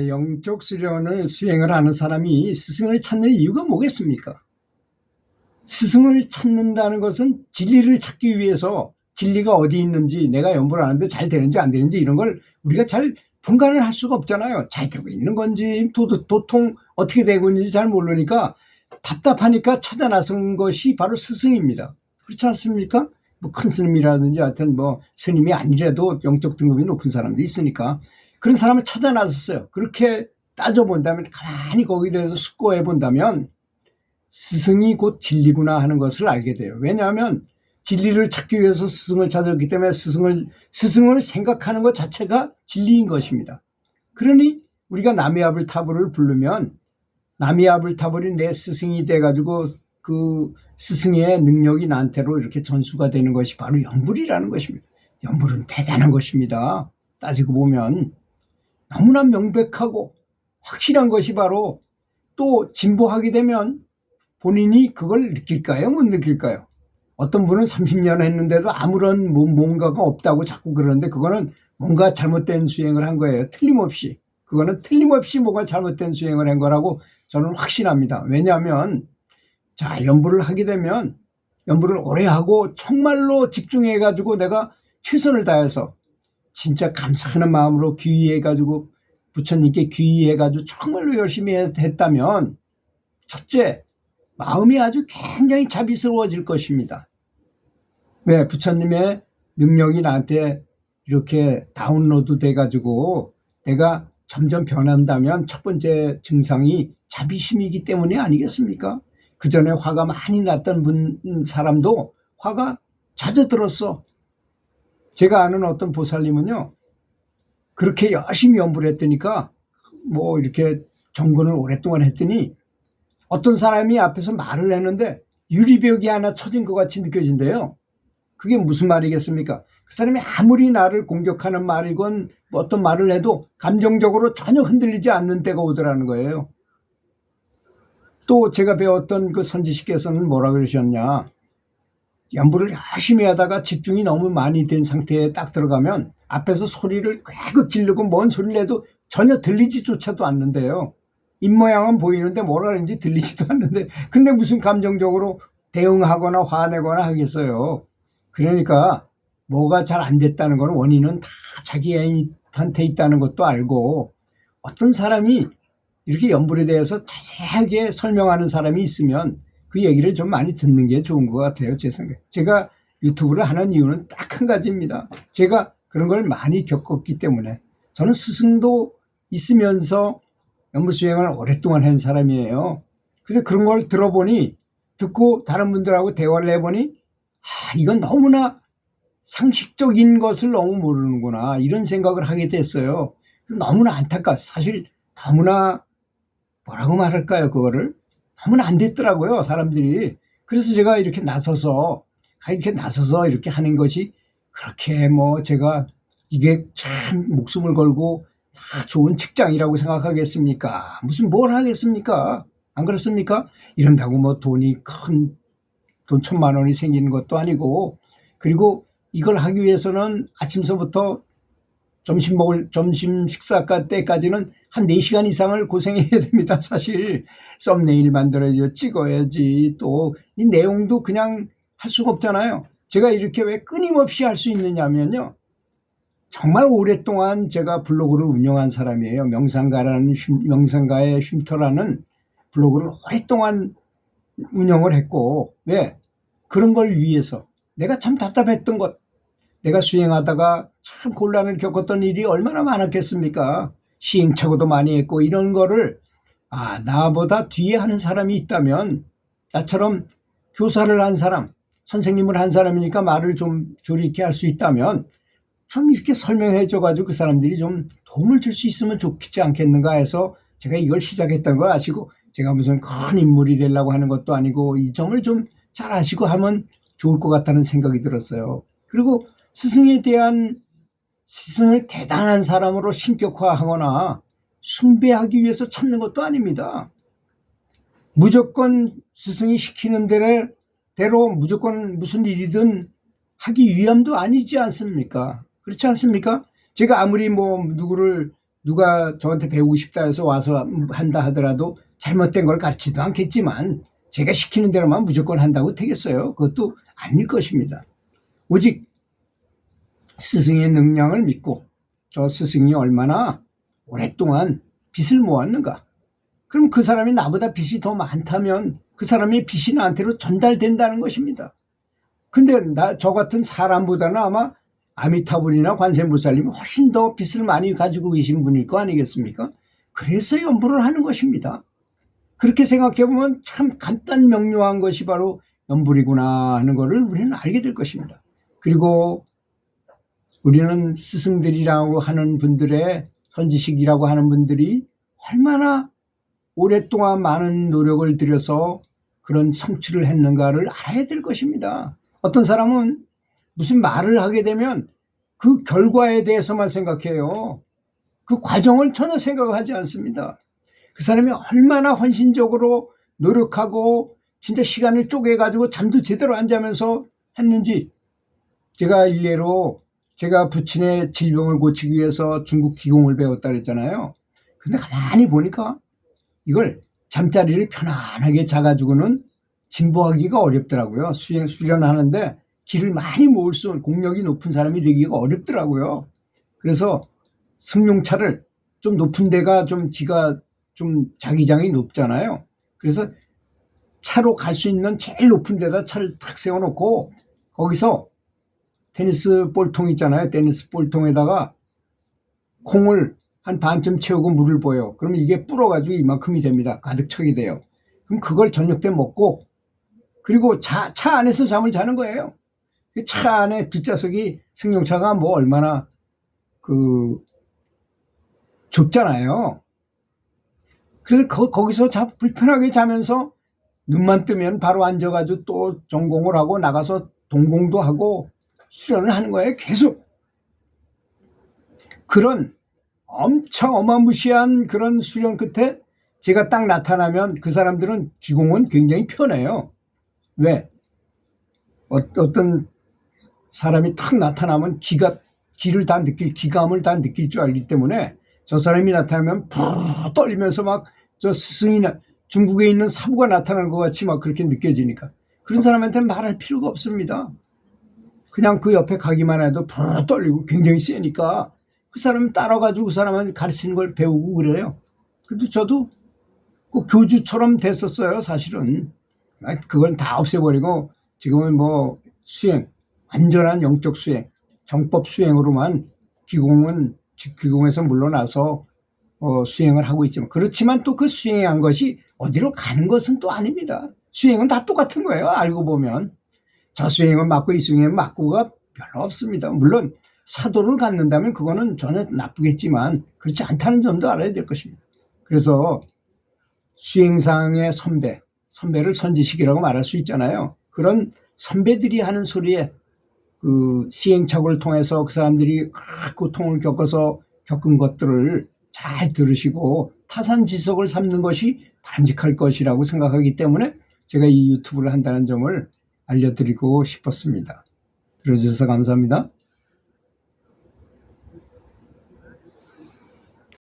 영적 수련을 수행을 하는 사람이 스승을 찾는 이유가 뭐겠습니까? 스승을 찾는다는 것은 진리를 찾기 위해서 진리가 어디 있는지, 내가 연구를 하는데 잘 되는지 안 되는지 이런 걸 우리가 잘 분간을 할 수가 없잖아요. 잘 되고 있는 건지 도통 어떻게 되고 있는지 잘 모르니까 답답하니까 찾아 나선 것이 바로 스승입니다. 그렇지 않습니까? 뭐 큰 스님이라든지 하여튼 뭐 스님이 아니라도 영적 등급이 높은 사람도 있으니까 그런 사람을 찾아 나섰어요. 그렇게 따져본다면, 가만히 거기에 대해서 숙고해 본다면 스승이 곧 진리구나 하는 것을 알게 돼요. 왜냐하면 진리를 찾기 위해서 스승을 찾았기 때문에 스승을 생각하는 것 자체가 진리인 것입니다. 그러니 우리가 나미아불타불을 부르면 나미아불타불이 내 스승이 돼가지고 그 스승의 능력이 나한테로 이렇게 전수가 되는 것이 바로 연불이라는 것입니다. 연불은 대단한 것입니다. 따지고 보면 너무나 명백하고 확실한 것이 바로, 또 진보하게 되면 본인이 그걸 느낄까요? 못 느낄까요? 어떤 분은 30년 했는데도 아무런 뭔가가 없다고 자꾸 그러는데 그거는 뭔가 잘못된 수행을 한 거예요. 틀림없이. 그거는 틀림없이 뭔가 잘못된 수행을 한 거라고 저는 확신합니다. 왜냐하면 연불을 하게 되면 연불을 오래 하고 정말로 집중해가지고 내가 최선을 다해서 진짜 감사하는 마음으로 귀의해가지고 부처님께 귀의해가지고 정말로 열심히 했다면 첫째, 마음이 아주 굉장히 자비스러워질 것입니다. 왜? 부처님의 능력이 나한테 이렇게 다운로드 돼가지고 내가 점점 변한다면 첫 번째 증상이 자비심이기 때문에 아니겠습니까? 그 전에 화가 많이 났던 사람도 화가 잦아들었어. 제가 아는 어떤 보살님은요, 그렇게 열심히 연불을 했더니까 뭐 이렇게 정근을 오랫동안 했더니 어떤 사람이 앞에서 말을 했는데 유리벽이 하나 쳐진 것 같이 느껴진대요. 그게 무슨 말이겠습니까? 그 사람이 아무리 나를 공격하는 말이건 뭐 어떤 말을 해도 감정적으로 전혀 흔들리지 않는 때가 오더라는 거예요. 또 제가 배웠던 그 선지식께서는 뭐라 그러셨냐, 연불을 열심히 하다가 집중이 너무 많이 된 상태에 딱 들어가면 앞에서 소리를 꽥꽥 지르고 뭔 소리를 해도 전혀 들리지조차도 않는데요. 입모양은 보이는데 뭐라 그러는지 들리지도 않는데, 근데 무슨 감정적으로 대응하거나 화내거나 하겠어요. 그러니까 뭐가 잘 안 됐다는 건 원인은 다 자기한테 있다는 것도 알고, 어떤 사람이 이렇게 연불에 대해서 자세하게 설명하는 사람이 있으면 그 얘기를 좀 많이 듣는 게 좋은 것 같아요. 제 생각에. 제가 유튜브를 하는 이유는 딱 한 가지입니다. 제가 그런 걸 많이 겪었기 때문에. 저는 스승도 있으면서 연불수행을 오랫동안 한 사람이에요. 그래서 그런 걸 듣고 다른 분들하고 대화를 해보니 이건 너무나 상식적인 것을 너무 모르는구나, 이런 생각을 하게 됐어요. 너무나 안타까워. 사실 너무나 뭐라고 말할까요? 그거를 너무나 안 됐더라고요, 사람들이. 그래서 제가 이렇게 나서서 이렇게 하는 것이 그렇게 뭐 제가 이게 참 목숨을 걸고 다 좋은 직장이라고 생각하겠습니까? 무슨 뭘 하겠습니까? 안 그렇습니까? 이런다고 뭐 돈이 큰 돈 1,000만 원이 생기는 것도 아니고, 그리고 이걸 하기 위해서는 아침서부터 점심 식사 때까지는 한 4시간 이상을 고생해야 됩니다. 사실 썸네일 만들어야지, 찍어야지, 또 이 내용도 그냥 할 수가 없잖아요. 제가 이렇게 왜 끊임없이 할 수 있느냐면요, 정말 오랫동안 제가 블로그를 운영한 사람이에요. 명상가의 쉼터라는 블로그를 오랫동안 운영을 했고, 왜? 그런 걸 위해서 내가 참 답답했던 것, 내가 수행하다가 참 곤란을 겪었던 일이 얼마나 많았겠습니까? 시행착오도 많이 했고, 이런 거를 나보다 뒤에 하는 사람이 있다면, 나처럼 교사를 한 사람, 선생님을 한 사람이니까 말을 좀 조리케 할 수 있다면 좀 이렇게 설명해 줘가지고 그 사람들이 좀 도움을 줄 수 있으면 좋지 않겠는가 해서 제가 이걸 시작했던 걸 아시고, 제가 무슨 큰 인물이 되려고 하는 것도 아니고 이 점을 좀 잘 아시고 하면 좋을 것 같다는 생각이 들었어요. 그리고 스승을 대단한 사람으로 신격화하거나 숭배하기 위해서 찾는 것도 아닙니다. 무조건 스승이 시키는 대로 무조건 무슨 일이든 하기 위함도 아니지 않습니까? 그렇지 않습니까? 제가 아무리 뭐 누구를 누가 저한테 배우고 싶다 해서 와서 한다 하더라도 잘못된 걸 가르치지도 않겠지만 제가 시키는 대로만 무조건 한다고 되겠어요? 그것도 아닐 것입니다. 오직 스승의 능력을 믿고 저 스승이 얼마나 오랫동안 빚을 모았는가. 그럼 그 사람이 나보다 빚이 더 많다면 그 사람의 빚이 나한테로 전달된다는 것입니다. 근데 저 같은 사람보다는 아마 아미타불이나 관세음보살님이 훨씬 더 빚을 많이 가지고 계신 분일 거 아니겠습니까? 그래서 연불을 하는 것입니다. 그렇게 생각해보면 참 간단 명료한 것이 바로 연불이구나 하는 것을 우리는 알게 될 것입니다. 그리고 우리는 스승들이라고 하는 분들의 선지식이라고 하는 분들이 얼마나 오랫동안 많은 노력을 들여서 그런 성취를 했는가를 알아야 될 것입니다. 어떤 사람은 무슨 말을 하게 되면 그 결과에 대해서만 생각해요. 그 과정을 전혀 생각하지 않습니다. 그 사람이 얼마나 헌신적으로 노력하고 진짜 시간을 쪼개가지고 잠도 제대로 안 자면서 했는지. 제가 일례로 제가 부친의 질병을 고치기 위해서 중국 기공을 배웠다 그랬잖아요. 근데 가만히 보니까 이걸 잠자리를 편안하게 자가지고는 진보하기가 어렵더라고요. 수련하는데 기를 많이 모을 수 있는 공력이 높은 사람이 되기가 어렵더라고요. 그래서 승용차를 좀 높은 데가 좀 기가 좀 자기장이 높잖아요. 그래서 차로 갈 수 있는 제일 높은 데다 차를 탁 세워놓고 거기서 테니스 볼통 있잖아요. 테니스 볼통에다가 콩을 한 반쯤 채우고 물을 부어요. 그러면 이게 불어가지고 이만큼이 됩니다. 가득 차게 돼요. 그럼 그걸 저녁 때 먹고 그리고 차 안에서 잠을 자는 거예요. 차 안에 뒷좌석이 승용차가 뭐 얼마나 좁잖아요. 그래서 거기서 불편하게 자면서 눈만 뜨면 바로 앉아가지고 또 전공을 하고 나가서 동공도 하고 수련을 하는 거예요. 계속. 그런 엄청 어마무시한 그런 수련 끝에 제가 딱 나타나면 그 사람들은 기공은 굉장히 편해요. 왜? 어떤 사람이 탁 나타나면 기를 다 기감을 다 느낄 줄 알기 때문에 저 사람이 나타나면 푹 떨리면서 막 저 스승이나 중국에 있는 사부가 나타나는 것 같이 막 그렇게 느껴지니까 그런 사람한테는 말할 필요가 없습니다. 그냥 그 옆에 가기만 해도 푹 떨리고 굉장히 세니까 그 사람 따라가지고 그 사람은 가르치는 걸 배우고 그래요. 근데 저도 그 교주처럼 됐었어요, 사실은. 그걸 다 없애버리고 지금은 뭐 수행, 완전한 영적 수행, 정법 수행으로만 기공에서 물러나서 수행을 하고 있지만 그렇지만 또 그 수행한 것이 어디로 가는 것은 또 아닙니다. 수행은 다 똑같은 거예요. 알고 보면. 저 수행은 맞고 이 수행은 맞고가 별로 없습니다. 물론 사도를 갖는다면 그거는 전혀 나쁘겠지만 그렇지 않다는 점도 알아야 될 것입니다. 그래서 수행상의 선배를 선지식이라고 말할 수 있잖아요. 그런 선배들이 하는 소리에 그 시행착오를 통해서 그 사람들이 고통을 겪어서 겪은 것들을 잘 들으시고 타산지석을 삼는 것이 바람직할 것이라고 생각하기 때문에 제가 이 유튜브를 한다는 점을 알려드리고 싶었습니다. 들어주셔서 감사합니다.